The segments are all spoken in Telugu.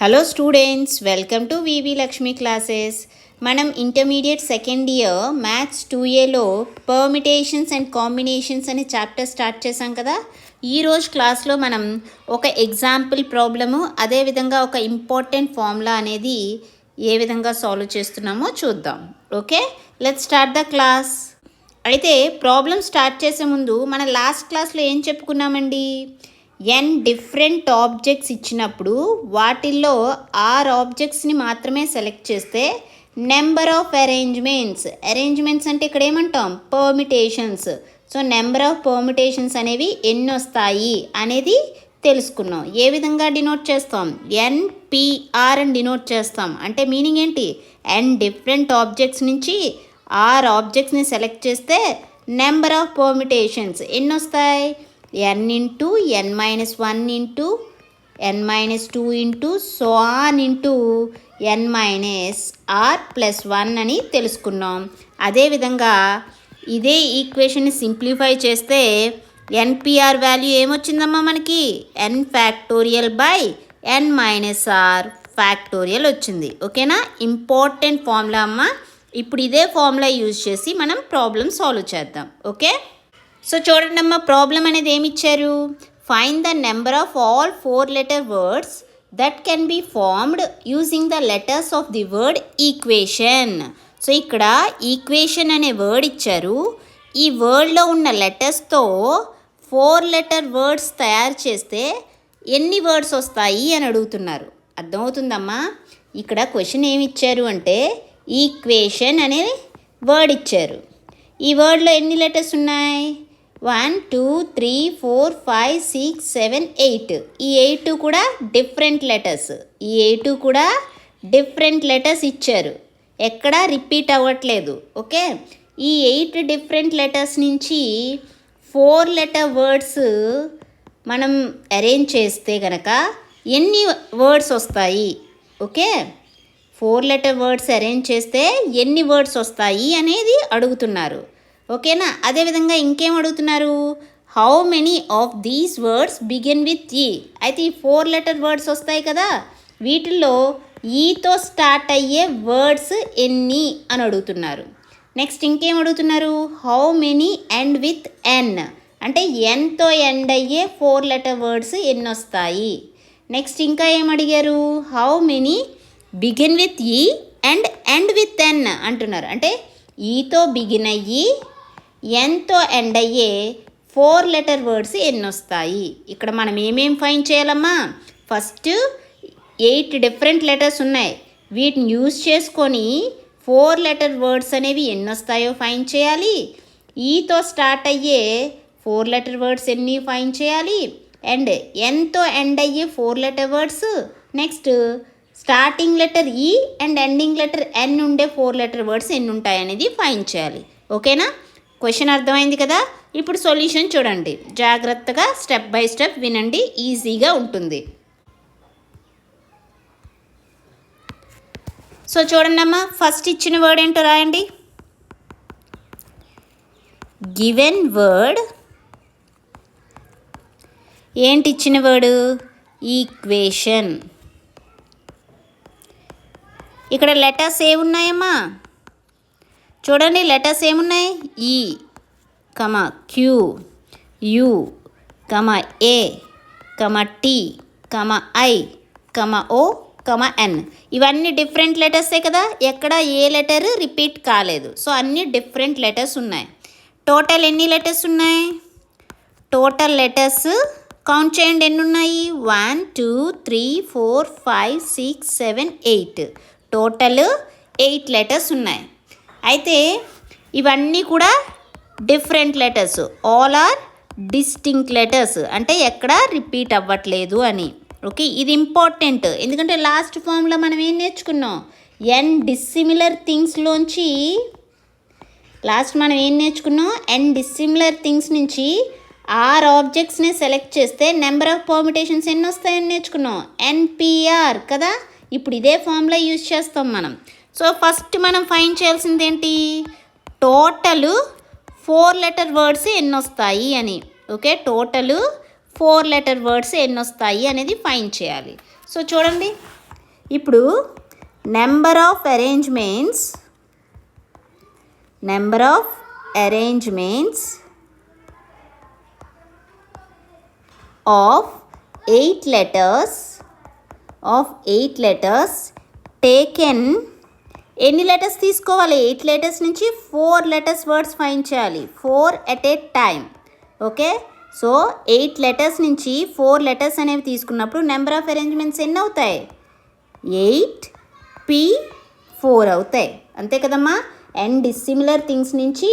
Hello students, welcome to V V Lakshmi classes. మనం ఇంటర్మీడియట్ సెకండ్ ఇయర్ మ్యాథ్స్ 2Aలో పర్మిటేషన్స్ అండ్ కాంబినేషన్స్ అనే చాప్టర్ స్టార్ట్ చేసాం కదా. ఈరోజు క్లాస్లో మనం ఒక ఎగ్జాంపుల్ ప్రాబ్లము, అదేవిధంగా ఒక ఇంపార్టెంట్ ఫార్ములా అనేది ఏ విధంగా సాల్వ్ చేస్తున్నామో చూద్దాం. Okay, let's start the class. అయితే ప్రాబ్లం స్టార్ట్ చేసే ముందు మన లాస్ట్ క్లాస్లో ఏం చెప్పుకున్నామండి? n డిఫరెంట్ ఆబ్జెక్ట్స్ ఇచ్చినప్పుడు వాటిల్లో 6 ఆబ్జెక్ట్స్ని మాత్రమే సెలెక్ట్ చేస్తే నెంబర్ ఆఫ్ అరేంజ్మెంట్స్ అంటే ఇక్కడ ఏమంటాం? Permutations. So number of permutations అనేవి ఎన్ని వస్తాయి అనేది తెలుసుకున్నాం. ఏ విధంగా డినోట్ చేస్తాం? NPR అని డినోట్ చేస్తాం. అంటే మీనింగ్ ఏంటి? n డిఫరెంట్ ఆబ్జెక్ట్స్ నుంచి 6 ఆబ్జెక్ట్స్ని సెలెక్ట్ చేస్తే నెంబర్ ఆఫ్ పర్మిటేషన్స్ ఎన్ని వస్తాయి? n into n minus 1 into n minus 2 into so on into n minus r plus 1 అని తెలుసుకున్నాం. అదేవిధంగా ఇదే ఈక్వేషన్ని సింప్లిఫై చేస్తే NPR వాల్యూ ఏమొచ్చిందమ్మా మనకి? n factorial by n minus r factorial వచ్చింది. ఓకేనా? ఇంపార్టెంట్ ఫార్ములా అమ్మ. ఇప్పుడు ఇదే ఫార్ములా యూజ్ చేసి మనం ప్రాబ్లం సాల్వ్ చేద్దాం. ఓకే, సో చూడండి అమ్మ, ప్రాబ్లం అనేది ఏమి ఇచ్చారు? Find the number of all 4 letter words that can be formed using the letters of the word equation. So ఇక్కడ ఈక్వేషన్ అనే వర్డ్ ఇచ్చారు. ఈ వర్డ్లో ఉన్న లెటర్స్తో 4 లెటర్ వర్డ్స్ తయారు చేస్తే ఎన్ని వర్డ్స్ వస్తాయి అని అడుగుతున్నారు. అర్థమవుతుందమ్మా? ఇక్కడ క్వశ్చన్ ఏమి ఇచ్చారు అంటే ఈక్వేషన్ అనే వర్డ్ ఇచ్చారు. ఈ వర్డ్లో ఎన్ని లెటర్స్ ఉన్నాయి? 1 2 3 4 5 6 7 8. ఈ 8 కూడా డిఫరెంట్ లెటర్స్ ఇచ్చారు. ఎక్కడా రిపీట్ అవ్వట్లేదు. ఓకే, ఈ 8 డిఫరెంట్ లెటర్స్ నుంచి 4 లెటర్ వర్డ్స్ మనం అరేంజ్ చేస్తే కనుక ఎన్ని వర్డ్స్ వస్తాయి? ఓకే, 4 లెటర్ వర్డ్స్ అరేంజ్ చేస్తే ఎన్ని వర్డ్స్ వస్తాయి అనేది అడుగుతున్నారు. ఓకేనా? అదేవిధంగా ఇంకేం అడుగుతున్నారు? How many of these words begin with ఈ. అయితే ఈ 4 లెటర్ వర్డ్స్ వస్తాయి కదా, వీటిల్లో ఈతో స్టార్ట్ అయ్యే వర్డ్స్ ఎన్ని అని అడుగుతున్నారు. నెక్స్ట్ ఇంకేం అడుగుతున్నారు? హౌ మెనీ ఎండ్ విత్ ఎన్, అంటే ఎన్తో ఎండ్ అయ్యే 4 లెటర్ వర్డ్స్ ఎన్ని వస్తాయి. నెక్స్ట్ ఇంకా ఏం అడిగారు? How many begin with E and end with N అంటున్నారు. అంటే ఈతో బిగిన్ అయ్యి ఎన్తో ఎండ్ అయ్యే 4 లెటర్ వర్డ్స్ ఎన్ని వస్తాయి. ఇక్కడ మనం ఏమేం ఫైండ్ చేయాలమ్మా? ఫస్ట్ 8 డిఫరెంట్ లెటర్స్ ఉన్నాయి. వీటిని యూజ్ చేసుకొని 4 లెటర్ వర్డ్స్ అనేవి ఎన్ని వస్తాయో ఫైండ్ చేయాలి. ఈతో స్టార్ట్ అయ్యే 4 లెటర్ వర్డ్స్ ఎన్ని ఫైండ్ చేయాలి. అండ్ ఎన్తో ఎండ్ అయ్యే 4 letter words. Next starting letter E and ending letter N ఉండే 4 లెటర్ వర్డ్స్ ఎన్ని ఉంటాయి అనేది ఫైండ్ చేయాలి. ఓకేనా? క్వశ్చన్ అర్థమైంది కదా. ఇప్పుడు సొల్యూషన్ చూడండి, జాగ్రత్తగా స్టెప్ బై స్టెప్ వినండి, ఈజీగా ఉంటుంది. సో చూడండి అమ్మా, ఫస్ట్ ఇచ్చిన వర్డ్ ఏంటో రాయండి. గివెన్ వర్డ్ ఏంటి ఇచ్చిన వర్డ్? ఈక్వేషన్. ఇక్కడ లెటర్స్ ఏమున్నాయమ్మా? చూడండి, లెటర్స్ ఏమున్నాయి? E comma Q, U comma A comma T comma I comma O comma N. ఇవన్నీ డిఫరెంట్ లెటర్సే కదా, ఎక్కడ ఏ లెటర్ రిపీట్ కాలేదు. సో అన్ని డిఫరెంట్ లెటర్స్ ఉన్నాయి. టోటల్ ఎన్ని లెటర్స్ ఉన్నాయి? టోటల్ లెటర్స్ కౌంట్ చేయండి, ఎన్ని ఉన్నాయి? 1 2 3 4 5 6 7 8. టోటల్ 8 లెటర్స్ ఉన్నాయి. అయితే ఇవన్నీ కూడా different letters, all are distinct letters, అంటే ఎక్కడ రిపీట్ అవ్వట్లేదు అని. ఓకే, ఇది ఇంపార్టెంట్. ఎందుకంటే లాస్ట్ ఫామ్లో మనం ఏం నేర్చుకున్నాం? n డిస్సిమిలర్ థింగ్స్లోంచి n డిస్సిమిలర్ థింగ్స్ నుంచి 6 ఆబ్జెక్ట్స్ని సెలెక్ట్ చేస్తే నెంబర్ ఆఫ్ పర్మిటేషన్స్ ఎన్ని వస్తాయని నేర్చుకున్నాం? NPR కదా. ఇప్పుడు ఇదే ఫామ్లో యూజ్ చేస్తాం మనం. సో ఫస్ట్ మనం ఫైండ్ చేయాల్సింది ఏంటి? టోటల్ 4 లెటర్ వర్డ్స్ ఎన్ని వస్తాయి అని. ఓకే, టోటల్ 4 లెటర్ వర్డ్స్ ఎన్ని వస్తాయి అనేది ఫైండ్ చేయాలి. సో చూడండి, ఇప్పుడు number of arrangements of 8 letters taken. ఎన్ని లెటర్స్ తీసుకోవాలి? 8 లెటర్స్ నుంచి 4 లెటర్స్ వర్డ్స్ ఫైండ్ చేయాలి, 4 at a time. Okay, so 8 letters నుంచి 4 లెటర్స్ అనేవి తీసుకున్నప్పుడు నెంబర్ ఆఫ్ అరేంజ్మెంట్స్ ఎన్ని అవుతాయి? 8p4 అవుతాయి, అంతే కదమ్మా. అండ్ డిస్సిమిలర్ థింగ్స్ నుంచి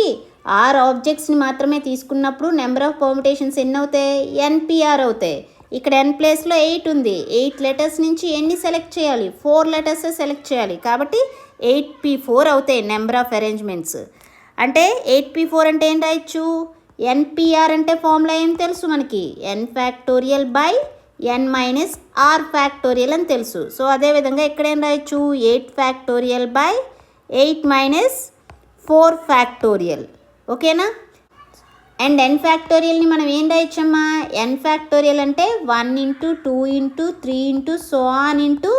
6 ఆబ్జెక్ట్స్ని మాత్రమే తీసుకున్నప్పుడు నెంబర్ ఆఫ్ పర్ముటేషన్స్ ఎన్ని అవుతాయి? NPR అవుతాయి. ఇక్కడ n ప్లేస్లో 8 ఉంది. 8 లెటర్స్ నుంచి ఎన్ని సెలెక్ట్ చేయాలి? 4 లెటర్స్ సెలెక్ట్ చేయాలి, కాబట్టి 8p4 అవుతాయి నెంబర్ ఆఫ్ అరేంజ్మెంట్స్. అంటే 8p4 అంటే ఏం రాయొచ్చు? NPR అంటే ఫార్ములా ఏం తెలుసు మనకి? n factorial by n minus r factorial అని తెలుసు. సో అదేవిధంగా ఇక్కడ ఏం రాయొచ్చు? 8 ఫ్యాక్టోరియల్ బై 8 మైనస్ 4 ఫ్యాక్టోరియల్. ఓకేనా? అండ్ n ఫ్యాక్టోరియల్ని మనం ఏం రాయొచ్చమ్మా? n ఫ్యాక్టోరియల్ అంటే 1 into 2 into 3 into so on into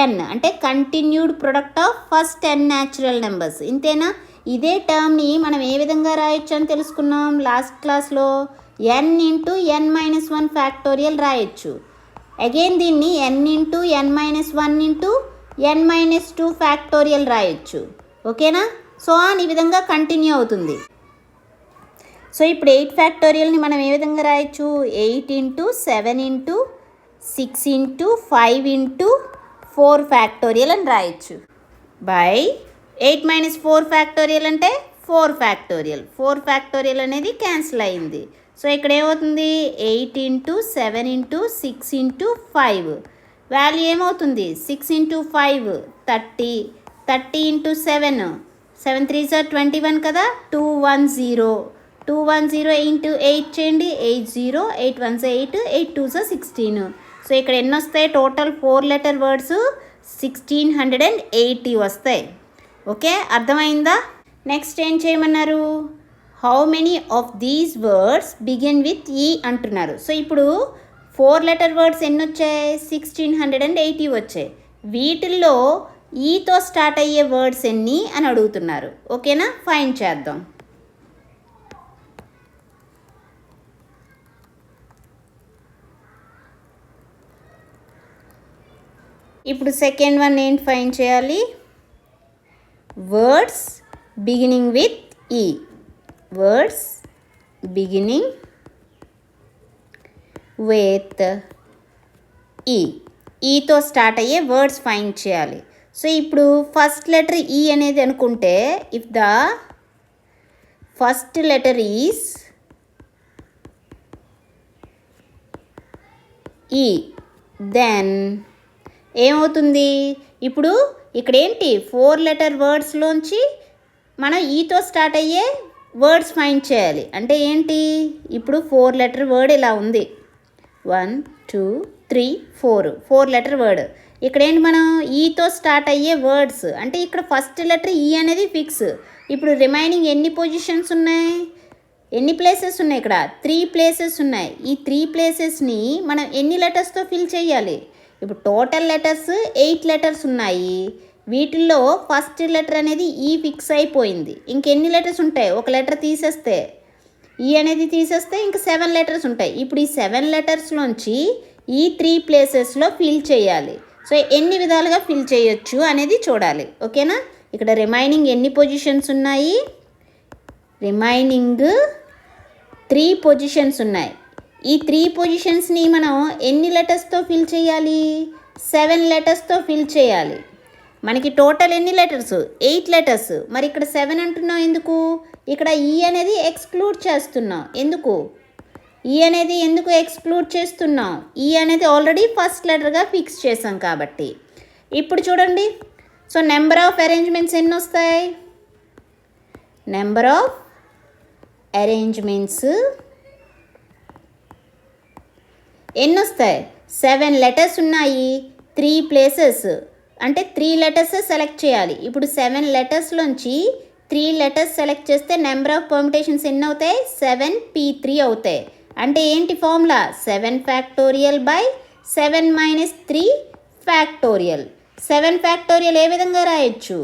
n, అంటే continued product of first n natural numbers. ఇంతేనా? ఇదే టర్మ్ని మనం ఏ విధంగా రాయొచ్చు అని తెలుసుకున్నాం లాస్ట్ క్లాస్లో. n into n minus 1 factorial రాయొచ్చు. అగైన్ దీన్ని n into n minus 1 into n minus 2 factorial రాయొచ్చు. ఓకేనా? సో ఆన్ ఈ విధంగా కంటిన్యూ అవుతుంది. సో ఇప్పుడు 8 ఫ్యాక్టోరియల్ని మనం ఏ విధంగా రాయొచ్చు? 8 into 7 into 6 into 5 into 4 factorial అని రాయొచ్చు. బై 8 మైనస్ 4 ఫ్యాక్టోరియల్ అంటే 4 ఫ్యాక్టోరియల్. 4 ఫ్యాక్టోరియల్ అనేది క్యాన్సిల్ అయింది. సో ఇక్కడ ఏమవుతుంది? 8 ఇంటూ 7 ఇంటూ 6 ఇంటూ 5 వాల్యూ ఏమవుతుంది? 6 ఇంటూ 5 30, 30 ఇంటూ 7 7 3 21 కదా, 210 ఇంటూ 8 చేయండి, 80, 8 1 8, 8 2 16. సో ఇక్కడ ఎన్ని వస్తాయి? టోటల్ 4 లెటర్ వర్డ్స్ 1680 వస్తాయి. ఓకే, అర్థమైందా? నెక్స్ట్ ఏం చేయమన్నారు? How many of these words begin with ఈ అంటున్నారు. సో ఇప్పుడు 4 లెటర్ వర్డ్స్ ఎన్ని వచ్చాయి? 1680 వచ్చాయి. వీటిల్లో ఈతో స్టార్ట్ అయ్యే వర్డ్స్ ఎన్ని అని అడుగుతున్నారు. ఓకేనా? ఫైండ్ చేద్దాం. ఇప్పుడు సెకండ్ వన్ ఏంటి ఫైండ్ చేయాలి? వర్డ్స్ బిగినింగ్ విత్ ఈ. వర్డ్స్ బిగినింగ్ విత్ ఈ. ఈతో స్టార్ట్ అయ్యే వర్డ్స్ ఫైండ్ చేయాలి. సో ఇప్పుడు ఫస్ట్ లెటర్ ఈ అనేది అనుకుంటే, if the first letter is ఈ, దెన్ ఏమవుతుంది? ఇప్పుడు ఇక్కడ ఏంటి? 4 లెటర్ వర్డ్స్లోంచి మనం ఈతో స్టార్ట్ అయ్యే వర్డ్స్ ఫైండ్ చేయాలి. అంటే ఏంటి? ఇప్పుడు 4 లెటర్ వర్డ్ ఇలా ఉంది, 1 2 3 4 లెటర్ వర్డ్. ఇక్కడ ఏంటి? మనం ఈతో స్టార్ట్ అయ్యే వర్డ్స్ అంటే ఇక్కడ ఫస్ట్ లెటర్ ఈ అనేది ఫిక్స్. ఇప్పుడు రిమైనింగ్ ఎన్ని పొజిషన్స్ ఉన్నాయి? ఎన్ని ప్లేసెస్ ఉన్నాయి? ఇక్కడ 3 ప్లేసెస్ ఉన్నాయి. ఈ 3 ప్లేసెస్ని మనం ఎన్ని లెటర్స్తో ఫిల్ చేయాలి? ఇప్పుడు టోటల్ లెటర్స్ 8 లెటర్స్ ఉన్నాయి. వీటిల్లో ఫస్ట్ లెటర్ అనేది ఈ ఫిక్స్ అయిపోయింది. ఇంకెన్ని లెటర్స్ ఉంటాయి? ఒక లెటర్ తీసేస్తే, ఈ అనేది తీసేస్తే ఇంక 7 లెటర్స్ ఉంటాయి. ఇప్పుడు ఈ 7 లెటర్స్లోంచి ఈ 3 ప్లేసెస్లో ఫిల్ చేయాలి. సో ఎన్ని విధాలుగా ఫిల్ చేయొచ్చు అనేది చూడాలి. ఓకేనా? ఇక్కడ రిమైనింగ్ ఎన్ని పొజిషన్స్ ఉన్నాయి? రిమైనింగ్ 3 పొజిషన్స్ ఉన్నాయి. ఈ 3 పొజిషన్స్ని మనం ఎన్ని లెటర్స్తో ఫిల్ చేయాలి? 7 లెటర్స్తో ఫిల్ చేయాలి. మనకి టోటల్ ఎన్ని లెటర్స్? 8 లెటర్స్. మరి ఇక్కడ 7 అంటున్నాం ఎందుకు? ఇక్కడ ఈ అనేది ఎక్స్క్లూడ్ చేస్తున్నాం. ఎందుకు? ఈ అనేది ఎందుకు ఎక్స్క్లూడ్ చేస్తున్నాం? ఈ అనేది ఆల్రెడీ ఫస్ట్ లెటర్గా ఫిక్స్ చేసాం కాబట్టి. ఇప్పుడు చూడండి, సో నెంబర్ ఆఫ్ అరేంజ్మెంట్స్ ఎన్ని వస్తాయి? నెంబర్ ఆఫ్ అరేంజ్మెంట్స్ ఎన్ని వస్తాయి? 7 లెటర్స్ ఉన్నాయి, 3 ప్లేసెస్ అంటే 3 లెటర్స్ సెలెక్ట్ చేయాలి. ఇప్పుడు 7 లెటర్స్లోంచి 3 లెటర్స్ సెలెక్ట్ చేస్తే నెంబర్ ఆఫ్ పర్ముటేషన్స్ ఎన్ని అవుతాయి? 7p3 అవుతాయి. అంటే ఏంటి ఫార్ములా? 7 factorial by 7 minus 3 factorial. 7 factorial ఏ విధంగా రాయొచ్చు?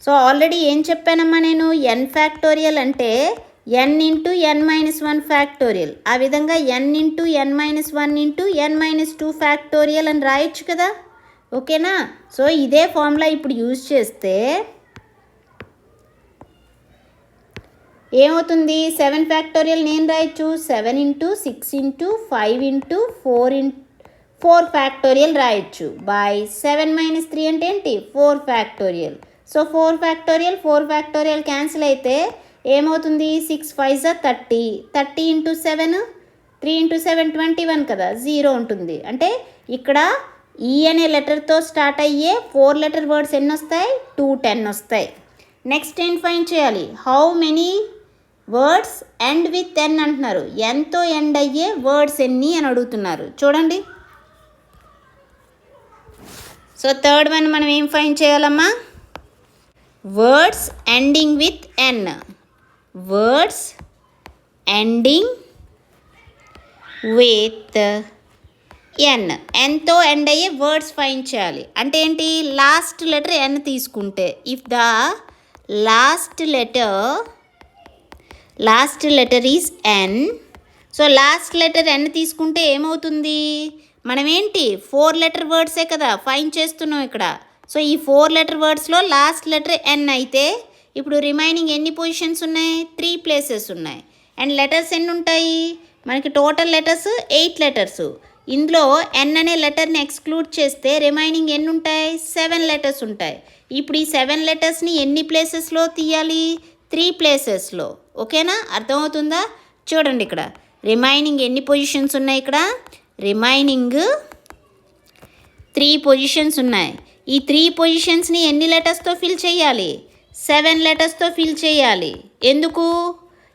సో ఆల్రెడీ ఏం చెప్పానమ్మా నేను, n ఫ్యాక్టోరియల్ అంటే n into n minus 1 factorial. ఆ విధంగా n into n minus 1 into n minus 2 factorial అని రాయొచ్చు కదా, ఓకేనా? సో ఇదే ఫార్ములా ఇప్పుడు యూజ్ చేస్తే ఏమవుతుంది? 7 ఫ్యాక్టోరియల్ నేను రాయొచ్చు 7 ఇంటూ 6 ఇంటూ 5 ఇంటూ 4 ఫ్యాక్టోరియల్ రాయొచ్చు బై 7 మైనస్ 3 అంటే ఏంటి? 4 ఫ్యాక్టోరియల్. సో 4 ఫ్యాక్టోరియల్ క్యాన్సిల్ అయితే ఏమవుతుంది? 6 5 30, 30 ఇంటూ 7, 3 ఇంటూ 7 21 కదా, 0 ఉంటుంది. అంటే ఇక్కడ ఈ అనే లెటర్తో స్టార్ట్ అయ్యే 4 లెటర్ వర్డ్స్ ఎన్ని వస్తాయి? 210 వస్తాయి. నెక్స్ట్ ఏం ఫైండ్ చేయాలి? How many words end with N అంటున్నారు. ఎంతో ఎండ్ అయ్యే వర్డ్స్ ఎన్ని అని అడుగుతున్నారు. చూడండి. సో థర్డ్ వన్ మనం ఏం ఫైండ్ చేయాలమ్మా? Words ending with N. Words ending with N. ఎన్తో ఎండ్ అయ్యే వర్డ్స్ ఫైండ్ చేయాలి. అంటే ఏంటి? లాస్ట్ లెటర్ ఎన్ తీసుకుంటే, if the last letter is N, so last letter N తీసుకుంటే ఏమవుతుంది? మనం ఏంటి 4 లెటర్ వర్డ్సే కదా ఫైండ్ చేస్తున్నాం ఇక్కడ. సో ఈ 4 లెటర్ వర్డ్స్లో లాస్ట్ లెటర్ ఎన్ అయితే ఇప్పుడు రిమైనింగ్ ఎన్ని పొజిషన్స్ ఉన్నాయి? 3 ప్లేసెస్ ఉన్నాయి. అండ్ లెటర్స్ ఎన్ని ఉంటాయి మనకి? Total letters 8 letters. ఇందులో ఎన్ అనే లెటర్ని ఎక్స్క్లూడ్ చేస్తే రిమైనింగ్ ఎన్ని ఉంటాయి? 7 లెటర్స్ ఉంటాయి. ఇప్పుడు ఈ 7 లెటర్స్ని ఎన్ని ప్లేసెస్లో తీయాలి? 3 ప్లేసెస్లో. ఓకేనా? అర్థమవుతుందా? చూడండి ఇక్కడ రిమైనింగ్ ఎన్ని పొజిషన్స్ ఉన్నాయి? ఇక్కడ రిమైనింగ్ 3 పొజిషన్స్ ఉన్నాయి. ఈ 3 పొజిషన్స్ని ఎన్ని లెటర్స్తో ఫిల్ చేయాలి? 7 లెటర్స్తో ఫిల్ చేయాలి. ఎందుకు?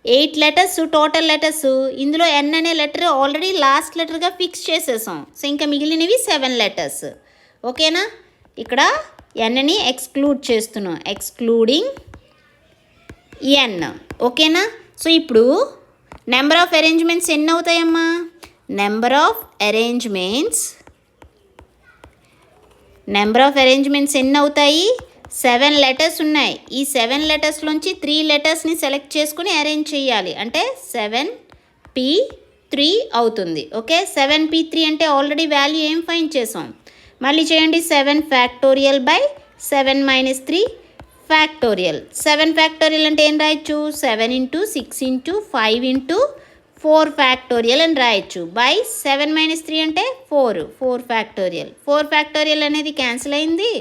8 లెటర్స్ టోటల్ లెటర్స్. ఇందులో ఎన్ అనే లెటర్ ఆల్రెడీ లాస్ట్ లెటర్గా ఫిక్స్ చేసేసాం. సో ఇంకా మిగిలినవి 7 లెటర్స్. ఓకేనా? ఇక్కడ ఎన్ని ఎక్స్క్లూడ్ చేస్తున్నాం, ఎక్స్క్లూడింగ్ ఎన్. ఓకేనా? సో ఇప్పుడు నెంబర్ ఆఫ్ అరేంజ్మెంట్స్ ఎన్ని అవుతాయమ్మా? నెంబర్ ఆఫ్ అరేంజ్మెంట్స్ ఎన్ని అవుతాయి? 7 లెటర్స్ ఉన్నాయి. ఈ 7 లెటర్స్లోంచి 3 లెటర్స్ని సెలెక్ట్ చేసుకుని అరేంజ్ చేయాలి. అంటే 7p3 అవుతుంది. ఓకే, 7p3 అంటే ఆల్రెడీ వాల్యూ ఏం ఫైండ్ చేసాం? మళ్ళీ చేయండి. 7 factorial by 7 minus 3 factorial. 7 factorial అంటే ఏం రాయొచ్చు? 7 ఇంటూ 6 ఇంటూ 5 ఇంటూ 4 ఫ్యాక్టోరియల్ అని రాయొచ్చు బై 7 మైనస్ 3 అంటే 4 ఫ్యాక్టోరియల్. 4 ఫ్యాక్టోరియల్ అనేది క్యాన్సిల్ అయింది.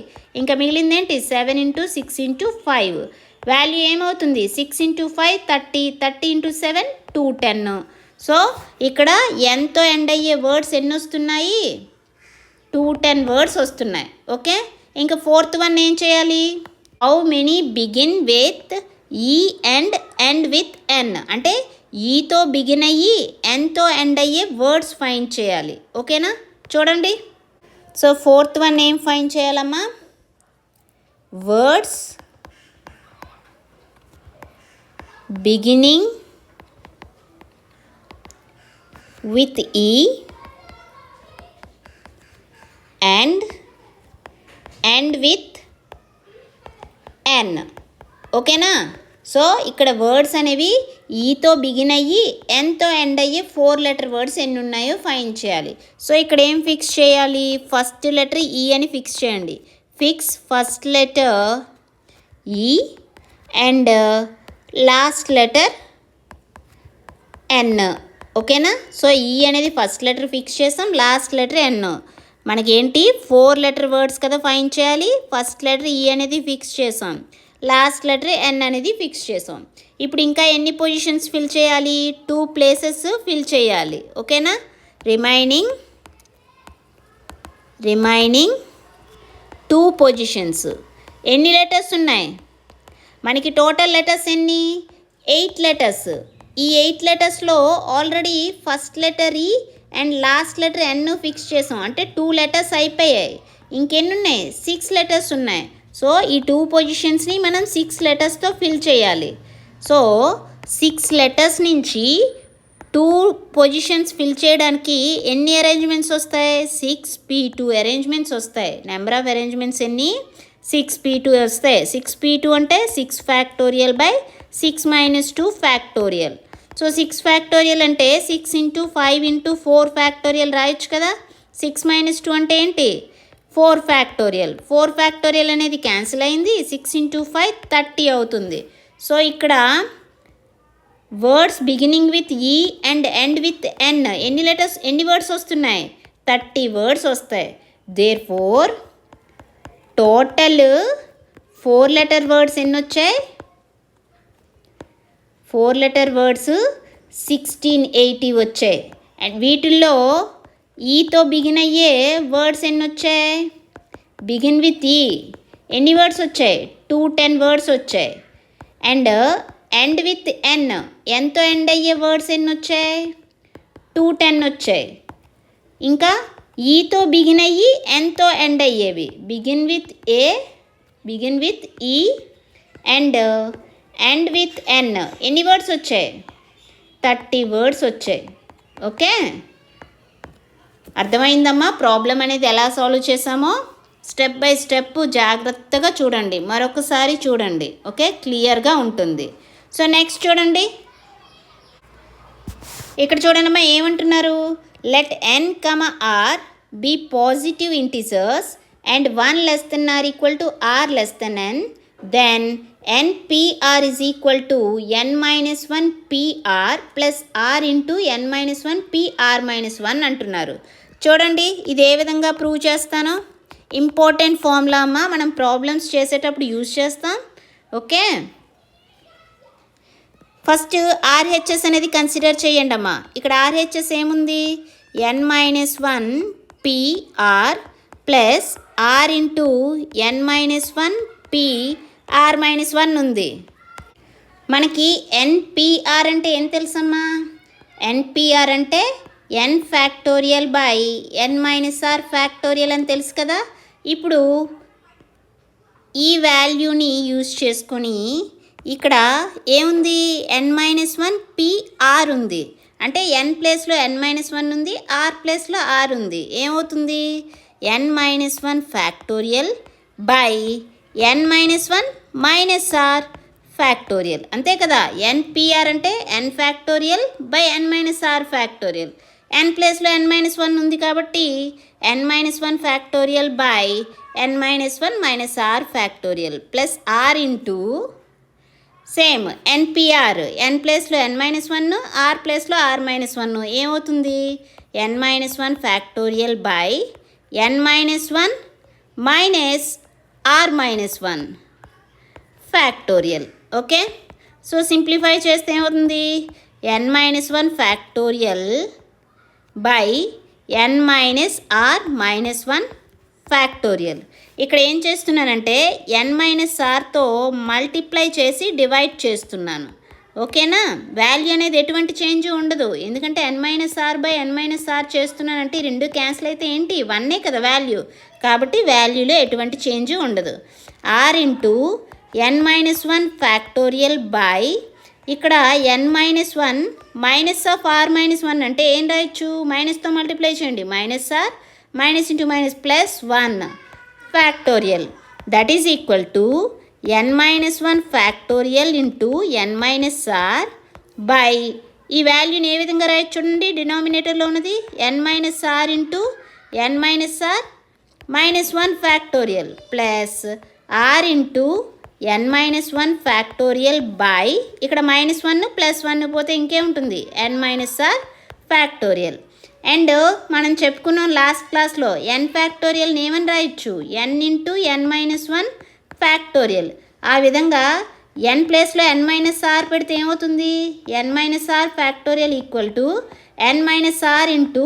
ఇంకా మిగిలింది ఏంటి? 7 ఇంటూ 6 ఇంటూ 5. వాల్యూ ఏమవుతుంది? 6 ఇంటూ 5 30, 30 ఇంటూ 7 210. సో ఇక్కడ ఎంతో ఎండ్ అయ్యే వర్డ్స్ ఎన్ని వస్తున్నాయి? 210 వర్డ్స్ వస్తున్నాయి. ఓకే, ఇంకా ఫోర్త్ వన్ ఏం చేయాలి? How many begin with E and end with ఎన్. అంటే ఈతో బిగిన్ అయ్యి ఎన్తో ఎండ్ అయ్యే వర్డ్స్ ఫైండ్ చేయాలి. ఓకేనా? చూడండి. సో ఫోర్త్ వన్ ఏం ఫైండ్ చేయాలమ్మా? Words beginning with E and end with ఎన్. ఓకేనా? సో ఇక్కడ వర్డ్స్ అనేవి ఈతో బిగిన్ అయ్యి ఎన్తో ఎండ్ అయ్యి 4 లెటర్ వర్డ్స్ ఎన్ని ఉన్నాయో ఫైండ్ చేయాలి. సో ఇక్కడ ఏం ఫిక్స్ చేయాలి? ఫస్ట్ లెటర్ ఈ అని ఫిక్స్ చేయండి. Fix first letter E and last letter ఎన్. ఓకేనా? సో ఈ అనేది ఫస్ట్ లెటర్ ఫిక్స్ చేసాం, లాస్ట్ లెటర్ ఎన్. మనకేంటి 4 లెటర్ వర్డ్స్ కదా ఫైండ్ చేయాలి. ఫస్ట్ లెటర్ ఈ అనేది ఫిక్స్ చేసాం, లాస్ట్ లెటర్ ఎన్ అనేది ఫిక్స్ చేసాం. ఇప్పుడు ఇంకా ఎన్ని పొజిషన్స్ ఫిల్ చేయాలి? 2 ప్లేసెస్ ఫిల్ చేయాలి. ఓకేనా? Remaining 2 positions. ఎన్ని లెటర్స్ ఉన్నాయి మనకి? టోటల్ లెటర్స్ ఎన్ని? 8 లెటర్స్. ఈ 8 లెటర్స్లో already first letter E and last letter N fix చేసాం. అంటే 2 లెటర్స్ అయిపోయాయి. ఇంకెన్ని ఉన్నాయి? 6 లెటర్స్ ఉన్నాయి. సో ఈ 2 పొజిషన్స్ని మనం 6 లెటర్స్తో ఫిల్ చేయాలి. సో 6 లెటర్స్ నుంచి 2 పొజిషన్స్ ఫిల్ చేయడానికి ఎన్ని అరేంజ్మెంట్స్ వస్తాయి? 6p2 అరేంజ్మెంట్స్ వస్తాయి. నెంబర్ ఆఫ్ అరేంజ్మెంట్స్ ఎన్ని? 6p2 వస్తాయి. 6p2 అంటే 6 factorial by 6 minus 2 factorial. So 6 factorial అంటే 6 ఇంటూ 5 ఇంటూ 4 ఫ్యాక్టోరియల్ రాయొచ్చు కదా. 6 మైనస్ 2 అంటే ఏంటి? 4 ఫ్యాక్టోరియల్. 4 ఫ్యాక్టోరియల్ అనేది క్యాన్సిల్ అయింది. 6 ఇంటూ 5 30 అవుతుంది. సో ఇక్కడ words beginning with E and end with N ఎన్ని వర్డ్స్ వస్తున్నాయి? 30 వర్డ్స్ వస్తాయి. Therefore total 4 letter words ఎన్ని వచ్చాయి? 4 లెటర్ వర్డ్స్ 1680 వచ్చాయి. అండ్ వీటిల్లో ఈతో బిగిన్ అయ్యే వర్డ్స్ ఎన్ని వచ్చాయి? బిగిన్ విత్ ఈ ఎన్ని వర్డ్స్ వచ్చాయి? 210 వర్డ్స్ వచ్చాయి. అండ్ ఎండ్ విత్ ఎన్ ఎంతో ఎండ్ అయ్యే వర్డ్స్ ఎన్ని వచ్చాయి? 210 వచ్చాయి. ఇంకా ఈతో బిగిన్ అయ్యి ఎంతో ఎండ్ అయ్యేవి begin with a, begin with E and end with N ఎన్ని వర్డ్స్ వచ్చాయి? 30 వర్డ్స్ వచ్చాయి. ఓకే, అర్థమైందమ్మా ప్రాబ్లం అనేది ఎలా సాల్వ్ చేసామో? స్టెప్ బై స్టెప్ జాగ్రత్తగా చూడండి, మరొకసారి చూడండి. ఓకే, క్లియర్గా ఉంటుంది. సో నెక్స్ట్ చూడండి, ఇక్కడ చూడండమ్మా ఏమంటున్నారు? Let n, r be positive integers and 1 less than or equal to r less than n, then npr is equal to n minus 1 pr plus r into n minus 1 pr minus 1 అంటున్నారు. చూడండి ఇది ఏ విధంగా ప్రూవ్ చేస్తానో. ఇంపార్టెంట్ ఫార్ములా అమ్మ, మనం ప్రాబ్లమ్స్ చేసేటప్పుడు యూజ్ చేస్తాం. ఓకే, ఫస్ట్ ఆర్హెచ్ఎస్ అనేది కన్సిడర్ చేయండి అమ్మా. ఇక్కడ ఆర్హెచ్ఎస్ ఏముంది? n minus 1 pr plus r into n minus 1 pr minus 1 ఉంది. మనకి npr అంటే ఏం తెలుసమ్మా? npr అంటే n factorial by n minus r factorial అని తెలుసు కదా. ఇప్పుడు ఈ వాల్యూని యూజ్ చేసుకొని ఇక్కడ ఏముంది? n మైనస్ 1 pr ఉంది. అంటే n ప్లేస్లో n మైనస్ 1 ఉంది, r ప్లేస్లో r ఉంది. ఏమవుతుంది? n minus 1 factorial by n minus 1 minus r factorial, అంతే కదా. npr అంటే n factorial by n minus r factorial. n ప్లేస్లో n మైనస్ 1 ఉంది కాబట్టి n minus 1 factorial by n minus 1 minus r factorial plus r into same npr, n ప్లేస్లో n మైనస్ 1, r ప్లేస్లో r మైనస్ 1. ఏమవుతుంది? n minus 1 factorial by n minus 1 minus r minus 1 factorial. Okay, so simplify చేస్తే ఏమవుతుంది? n minus 1 factorial by n minus r minus 1 factorial. ఇక్కడ ఏం చేస్తున్నానంటే n మైనస్ rతో మల్టిప్లై చేసి డివైడ్ చేస్తున్నాను. ఓకేనా? వాల్యూ అనేది ఎటువంటి చేంజ్ ఉండదు, ఎందుకంటే n minus r by n minus r చేస్తున్నానంటే ఈ రెండు క్యాన్సిల్ అయితే ఏంటి? 1 కదా వాల్యూ, కాబట్టి వాల్యూలో ఎటువంటి చేంజ్ ఉండదు. r into n minus 1 factorial by ఇక్కడ n minus 1 minus of r minus 1 అంటే ఏం రాయొచ్చు? మైనస్తో మల్టిప్లై చేయండి. Minus r minus into minus plus 1 factorial that is equal to n minus 1 factorial into n minus r by ఈ వాల్యూని ఏ విధంగా రాయొచ్చు చూడండి, డినామినేటర్లో ఉన్నది n minus r into n minus r minus 1 factorial plus r into n minus 1 factorial by ఇక్కడ మైనస్ 1 ప్లస్ 1 పోతే ఇంకేముంటుంది? n minus r factorial. And మనం చెప్పుకున్నాం లాస్ట్ క్లాస్లో n ఫ్యాక్టోరియల్ని ఏమని రాయొచ్చు? n into n minus 1 factorial. ఆ విధంగా n ప్లేస్లో n మైనస్ r పెడితే ఏమవుతుంది? n minus r factorial equal to n minus r into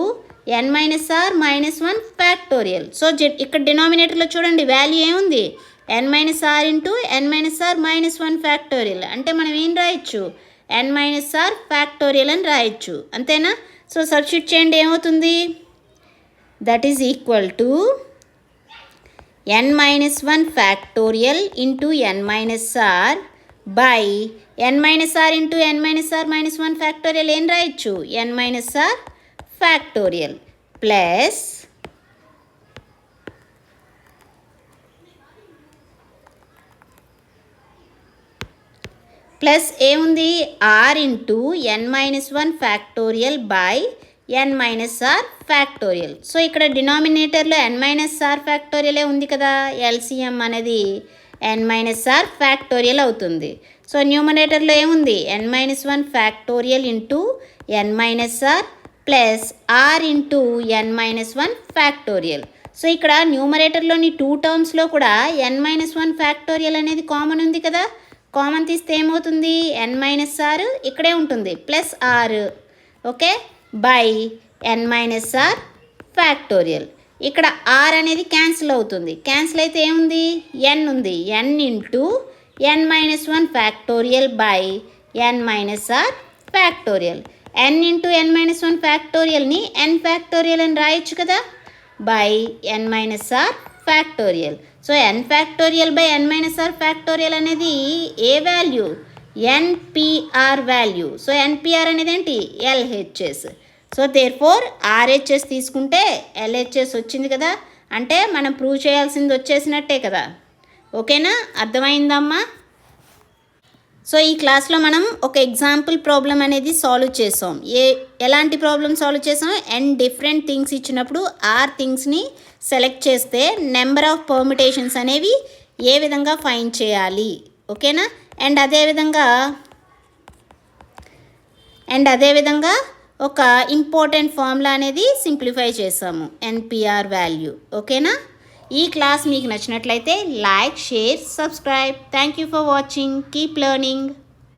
n minus r minus 1 factorial. So ఇక్కడ డినామినేటర్లో చూడండి వాల్యూ ఏముంది? n minus r into n minus r minus 1 factorial. అంటే మనం ఏం రాయొచ్చు? n మైనస్ r ఫ్యాక్టోరియల్ అని రాయొచ్చు, అంతేనా? సో సబ్స్టిట్యూట్ చేయండి, ఏమవుతుంది? That is equal to n minus 1 factorial into n minus r by n minus R into n minus R minus 1 factorial ఏం రాయొచ్చు n minus R factorial plus ఏముంది R into n minus 1 factorial by n minus R factorial. So ఇక్కడ డినామినేటర్లో n మైనస్ ఆర్ ఫ్యాక్టోరియలే ఉంది కదా, ఎల్సిఎం అనేది n మైనస్ ఆర్ ఫ్యాక్టోరియల్ అవుతుంది. సో న్యూమరేటర్లో ఏముంది n minus 1 factorial into n minus r plus r into n minus 1 factorial. So ఇక్కడ న్యూమరేటర్లోని 2 టర్మ్స్లో కూడా n మైనస్ 1 ఫ్యాక్టోరియల్ అనేది కామన్ ఉంది కదా, కామన్ తీస్తే ఏమవుతుంది n మైనస్ ఆర్ ఇక్కడే ఉంటుంది plus R, okay, by n minus R factorial. ఇక్కడ r అనేది క్యాన్సిల్ అవుతుంది, క్యాన్సిల్ అయితే ఏముంది n ఉంది, n into n minus 1 factorial by n minus R factorial. n into n minus 1 ఫ్యాక్టోరియల్ని n ఫ్యాక్టోరియల్ అని రాయొచ్చు కదా, by n minus R factorial. So n factorial by n minus R factorial అనేది ఏ value npr value. So npr అనేది ఏంటి LHS. సో దేర్ఫోర్ RHS తీసుకుంటే LHS వచ్చింది కదా, అంటే మనం ప్రూవ్ చేయాల్సింది వచ్చేసినట్టే కదా, ఓకేనా, అర్థమైందమ్మా. సో ఈ క్లాస్లో మనం ఒక ఎగ్జాంపుల్ ప్రాబ్లం అనేది సాల్వ్ చేసాం. ఎలాంటి ప్రాబ్లం సాల్వ్ చేసాం, n డిఫరెంట్ థింగ్స్ ఇచ్చినప్పుడు r థింగ్స్ని సెలెక్ట్ చేస్తే నెంబర్ ఆఫ్ పర్మిటేషన్స్ అనేవి ఏ విధంగా ఫైండ్ చేయాలి, ఓకేనా. అండ్ అదేవిధంగా ఒక ఇంపార్టెంట్ ఫార్ములా అనేది సింప్లిఫై చేసాము NPR వాల్యూ, ఓకేనా. ఈ క్లాస్ మీకు నచ్చినట్లయితే like, share, subscribe. Thank you for watching. Keep learning.